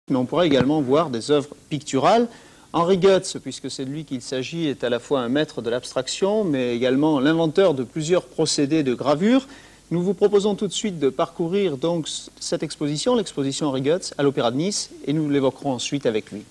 Mais on pourra également voir des œuvres picturales. Henry Goetz, puisque c'est de lui qu'il s'agit, est à la fois un maître de l'abstraction, mais également l'inventeur de plusieurs procédés de gravure. Nous vous proposons tout de suite de parcourir donc cette exposition, l'exposition Henry Goetz, à l'Opéra de Nice, et nous l'évoquerons ensuite avec lui.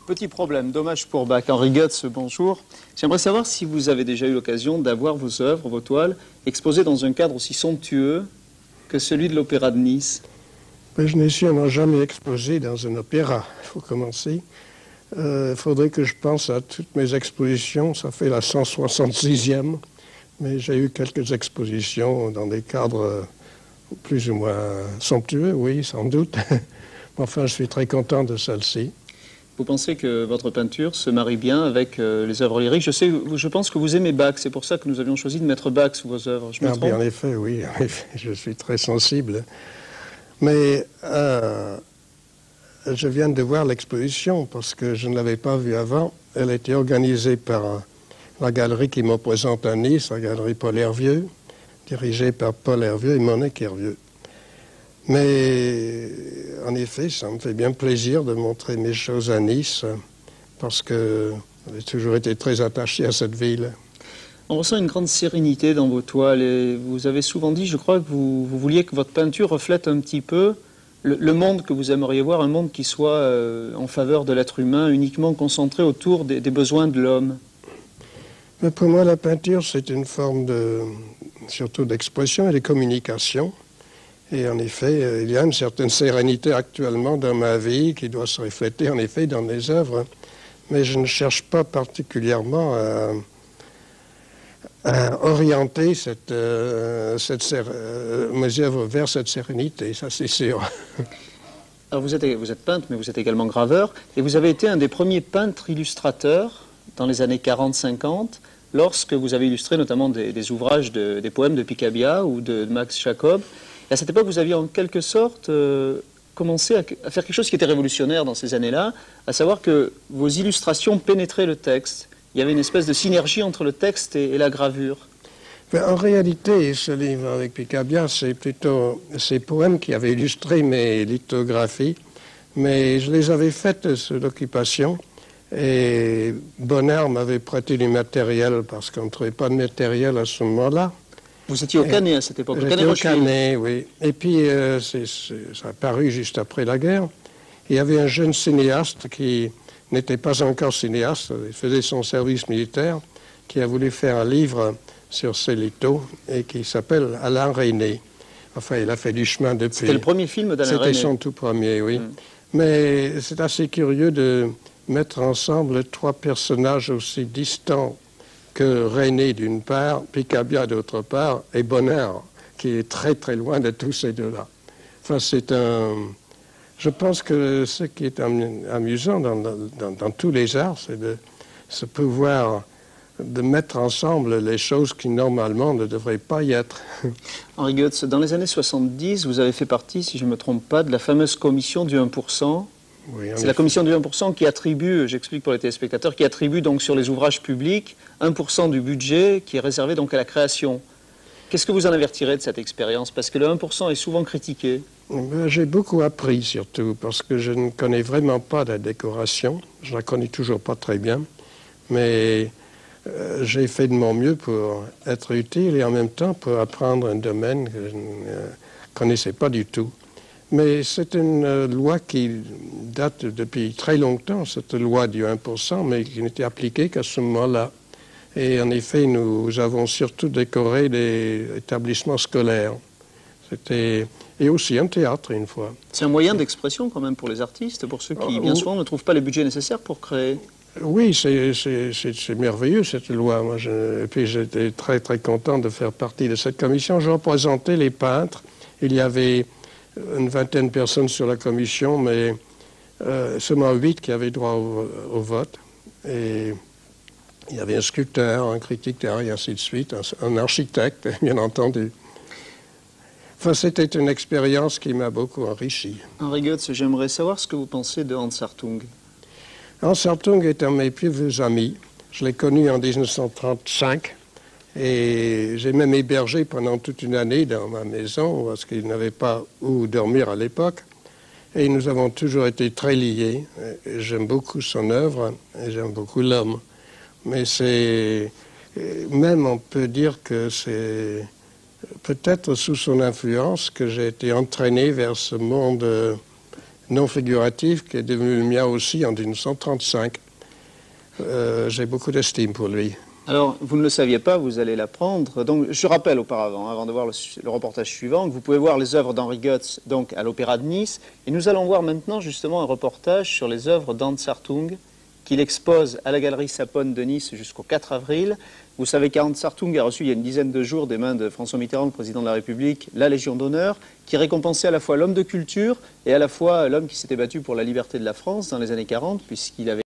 Petit problème, dommage pour Bach. Henry Goetz, bonjour. J'aimerais savoir si vous avez déjà eu l'occasion d'avoir vos œuvres, vos toiles, exposées dans un cadre aussi somptueux que celui de l'Opéra de Nice. Ben, je n'ai sûrement jamais exposé dans un opéra, il faut commencer. Il faudrait que je pense à toutes mes expositions, ça fait la 166e, mais j'ai eu quelques expositions dans des cadres plus ou moins somptueux, oui, sans doute. Enfin, je suis très content de celle-ci. Vous pensez que votre peinture se marie bien avec les œuvres lyriques? Je pense que vous aimez Bach, c'est pour ça que nous avions choisi de mettre Bach sous vos œuvres. Je me trompe? En effet, oui, je suis très sensible. Mais je viens de voir l'exposition parce que je ne l'avais pas vue avant. Elle a été organisée par la galerie qui me présente à Nice, la galerie Paul Hervieux, dirigée par Paul Hervieux et Monique Hervieux. Mais en effet, ça me fait bien plaisir de montrer mes choses à Nice parce que j'ai toujours été très attaché à cette ville. On ressent une grande sérénité dans vos toiles et vous avez souvent dit, je crois, que vous vouliez que votre peinture reflète un petit peu le monde que vous aimeriez voir, un monde qui soit en faveur de l'être humain, uniquement concentré autour des besoins de l'homme. Mais pour moi, la peinture, c'est une forme surtout d'expression et de communication. Et en effet, il y a une certaine sérénité actuellement dans ma vie qui doit se refléter en effet dans mes œuvres. Mais je ne cherche pas particulièrement à orienter mes œuvres vers cette sérénité, ça c'est sûr. Alors vous êtes peintre, mais vous êtes également graveur. Et vous avez été un des premiers peintres illustrateurs dans les années 40-50, lorsque vous avez illustré notamment des ouvrages, des poèmes de Picabia ou de Max Jacob. Et à cette époque, vous aviez en quelque sorte commencé à faire quelque chose qui était révolutionnaire dans ces années-là, à savoir que vos illustrations pénétraient le texte. Il y avait une espèce de synergie entre le texte et la gravure. En réalité, ce livre avec Picabia, c'est plutôt ces poèmes qui avaient illustré mes lithographies, mais je les avais faites sous l'occupation. Et Bonnard m'avait prêté du matériel parce qu'on ne trouvait pas de matériel à ce moment-là. Vous étiez au Canet à cette époque? J'étais au Canet, oui. Et puis, ça a paru juste après la guerre. Il y avait un jeune cinéaste qui n'était pas encore cinéaste, il faisait son service militaire, qui a voulu faire un livre sur ses lithos et qui s'appelle Alain Resnais. Enfin, il a fait du chemin depuis. C'était le premier film d'Alain Resnais? C'était son tout premier, oui. Mais c'est assez curieux de mettre ensemble trois personnages aussi distants que Resnais d'une part, Picabia d'autre part, et Bonnard, qui est très très loin de tous ces deux-là. Enfin, Je pense que ce qui est amusant dans tous les arts, c'est de ce pouvoir de mettre ensemble les choses qui normalement ne devraient pas y être. Henri Goetz, dans les années 70, vous avez fait partie, si je ne me trompe pas, de la fameuse commission du 1%. Oui, c'est la commission du 1% qui attribue, j'explique pour les téléspectateurs, qui attribue donc sur les ouvrages publics 1% du budget qui est réservé donc à la création. Qu'est-ce que vous en avez retiré de cette expérience? Parce que le 1% est souvent critiqué. J'ai beaucoup appris surtout parce que je ne connais vraiment pas la décoration. Je ne la connais toujours pas très bien. Mais j'ai fait de mon mieux pour être utile et en même temps pour apprendre un domaine que je ne connaissais pas du tout. Mais c'est une loi qui date depuis très longtemps, cette loi du 1%, mais qui n'était appliquée qu'à ce moment-là. Et en effet, nous avons surtout décoré des établissements scolaires. Et aussi un théâtre, une fois. C'est un moyen d'expression quand même pour les artistes, pour ceux qui, bien souvent, ne trouvent pas les budgets nécessaires pour créer. Oui, c'est merveilleux cette loi. Et puis j'étais très très content de faire partie de cette commission. Je représentais les peintres. Il y avait une vingtaine de personnes sur la commission, mais seulement 8 qui avaient droit au vote. Et il y avait un sculpteur, un critique d'art et ainsi de suite, un architecte, bien entendu. Enfin, c'était une expérience qui m'a beaucoup enrichi. Henri Goetz, j'aimerais savoir ce que vous pensez de Hans Hartung. Hans Hartung est un de mes plus vieux amis. Je l'ai connu en 1935 et j'ai même hébergé pendant toute une année dans ma maison parce qu'il n'avait pas où dormir à l'époque. Et nous avons toujours été très liés. J'aime beaucoup son œuvre et j'aime beaucoup l'homme. Mais même on peut dire que c'est peut-être sous son influence que j'ai été entraîné vers ce monde non figuratif qui est devenu le mien aussi en 1935. J'ai beaucoup d'estime pour lui. Alors, vous ne le saviez pas, vous allez l'apprendre. Donc, je rappelle auparavant, avant de voir le reportage suivant, que vous pouvez voir les œuvres d'Henri Goetz donc, à l'Opéra de Nice. Et nous allons voir maintenant justement un reportage sur les œuvres d'Hans Hartung qu'il expose à la Galerie Sapone de Nice jusqu'au 4 avril. Vous savez qu'Hans Hartung a reçu il y a une dizaine de jours des mains de François Mitterrand, le président de la République, la Légion d'honneur, qui récompensait à la fois l'homme de culture et à la fois l'homme qui s'était battu pour la liberté de la France dans les années 40, puisqu'il avait